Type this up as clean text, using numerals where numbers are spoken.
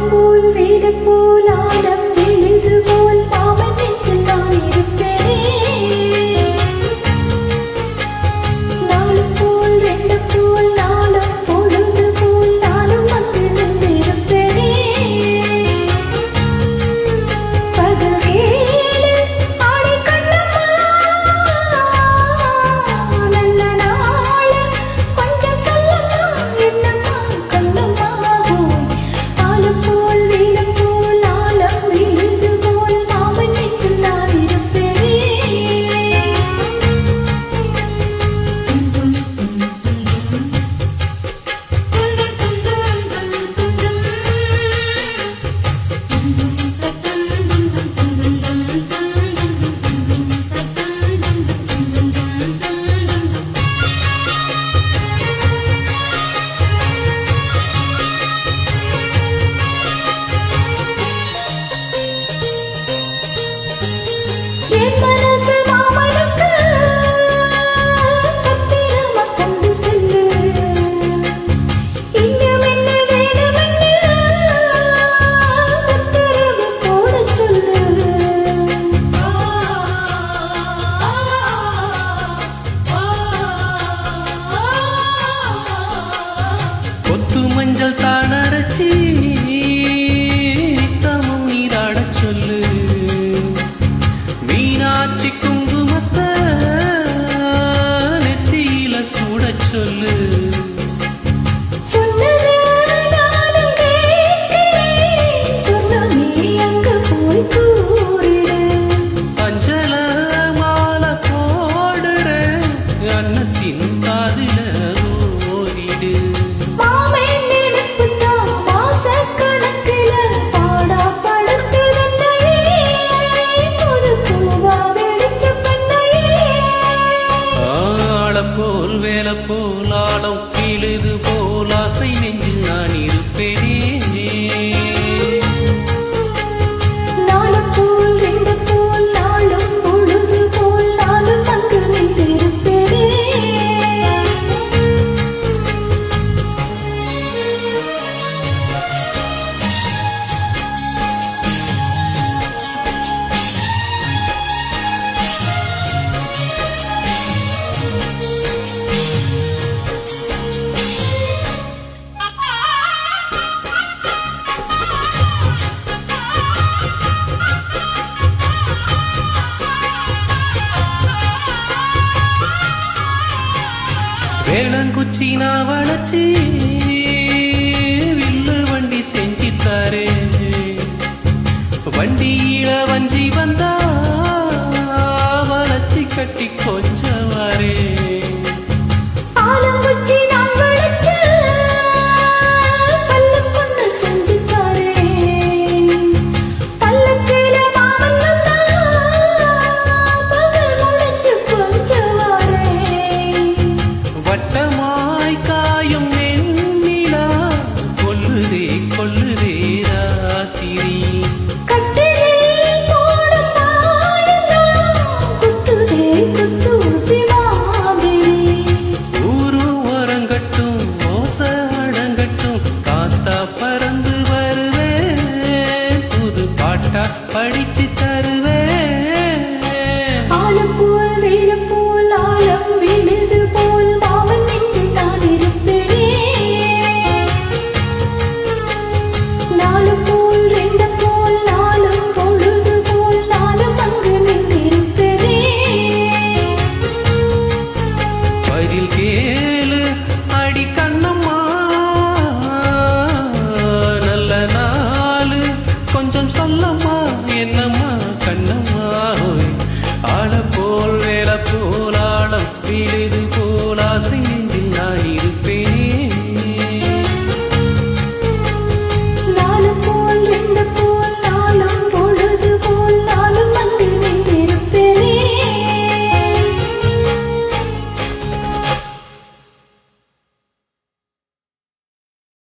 போல் வேறு போல் ஆழம் விழுது போல் மாமன் நெஞ்சில் நான் இருப்பேன். நாலு போல் ரெண்டு போல் நாளும் பொழுது போல் நானும் வந்து நின்றிருப்பேன். பகல் வேளை ஆடை கண்ணம்மா நல்ல நாள் கொஞ்சம் சொல்லம்மா என்னம்மா கண்ணம்மா ஆளு போல் வீடு போல் ஆழம் விழுது போல் மாமன் நெஞ்சில் நான் என் மனசு மாமனுக்கு பத்திரமா கொண்டு செல்லு. இன்னும் என்ன வேணுமென்னு உத்தரவு போடச் சொல்லு. கொத்து மஞ்சள் தானரைச்சி நித்தமும் நீராடச் சொல்லு. மீனாட்சி குங்குமத்தை நெத்தியில சூடச் சொல்லு. சொன்னது நானும் கேட்கிறேன். சொன்ன நீ அங்கு போய் கூறிடு. அஞ்சல மாலை போடுற அன்னத்தின் காதில ஓதிடு. மாமன் நினைப்புதான் மாசக்கணக்கில பாடா படுத்துதன்னையே. ஒரு பூவா வெடிச்ச பெண்ணையே. ஆள போல் வேலை போல் ஆழம் கீழுது போல் ஆசை நெஞ்சில் நான் இருப்பேனே. நாலு போல் ரெண்டு போல் நாளும் பொழுது போல் நானும் அங்கு நின்றிருப்பேனே. வேளங்குச்சி நான் வளைச்சி வில்லு வண்டி செஞ்சித்தாரே. வண்டியில வஞ்சி வந்தா வளைச்சி கட்டி கொஞ்சவாரே. ஆலங்குச்சி நான் வளைச்சு பல்லு பொண்ணு செஞ்சு தாரேன். பல்லக்கில மாமன் வந்தா பகல் முடிஞ்சு கொஞ்சம் வாரேன். வட்டமாய் காயும் வெண்ணிலா கொல்லுதே கொல்லுதே ராத்திரி. கட்டிலில் போடும் பாயெல்லாம் குத்துதே குத்தூசி மாதிரி. ஊரு ஓரங்கட்டும் ஓச அடங்கட்டும் காத்தா பறந்து வருவேன். புது பாட்டா படிச்சு தருவேன். ஆழு போல் வேறு போல் ஆழம் விழுது போல் மாமன் நெஞ்சில் நான் இருப்பேனே. நாலு போல் ரெண்டு போல் நாளும் பொழுது போல் நானும் அங்கு நின்றிருப்பேனே. பதில் கேளு அடி கண்ணம்மா நல்ல நாளு கொஞ்சம் சொல்லம்மா என்னம்மா கண்ணம்மா. ஆள போல் வேலை போல் ஆழம் விழுது போல் ஆசை